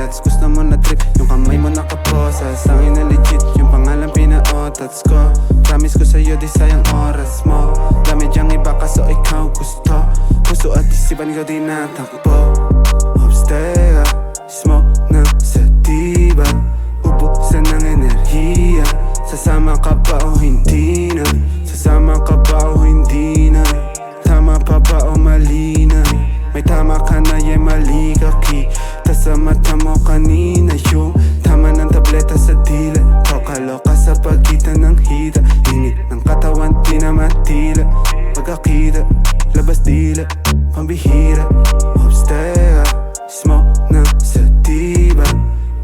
chocolates. Gusto mo na trip, yung kamay mo nakaposas. Ang ina legit, yung pangalan pinaotats ko. Promise ko sa'yo di sayang oras mo. Dami dyang iba kaso ikaw gusto. Puso at isipan ko di natakbo. Obstega, smoke na sativa. Ubusan ng enerhiya. Sasama ka ba o hindi na? Sasama ka ba o hindi na? Tama pa ba o mali na? May tama ka na, mali ka kita sa mata mo kanina. Yung tama ng tableta sa dila. Kaloka sa pagitan ng hita. Init ng katawan di na matila. Pagkakita, labas dila. Pambihira, obstega. Smoke na sativa.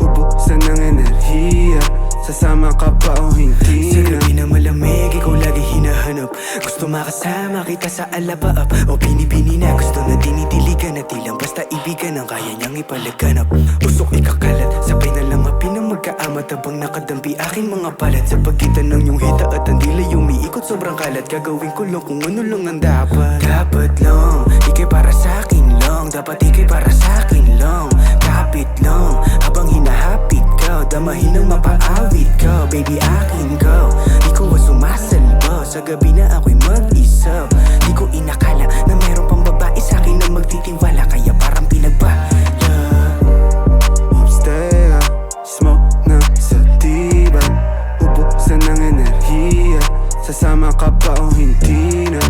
Ubusan ng enerhiya. Sasama ka ba o hindi na? Sa gabi na malamig, ikaw lagi hinahanap. Gusto makasama kita sa alapaap. O binibini na gusto na dinidiligan. At ilang basta ibigan ang kaya niyang ipalaganap. Usok ikakalat, sabay na lang mapinang magkaamat. Habang nakadampi aking mga palat. Sa pagitan ng iyong hita at ang dilay umiikot sobrang kalat. Gagawin ko lang kung ano lang ang dapat. Dapat lang, ikay para sa akin lang. Dapat ikay para sa akin lang. Kapit lang, habang hinahapit ka. Damahin ang mapaawit ka. Baby akin ka, ikaw ang sumasalba. Sa gabi na ako'y mag-isa. Di ko inakala na meron pang babae sa'kin na magtitiwala. Kaya parang pinagbala. Obstega, smoke na sativa. Ubusan ng enerhiya. Sasama ka ba o hindi na?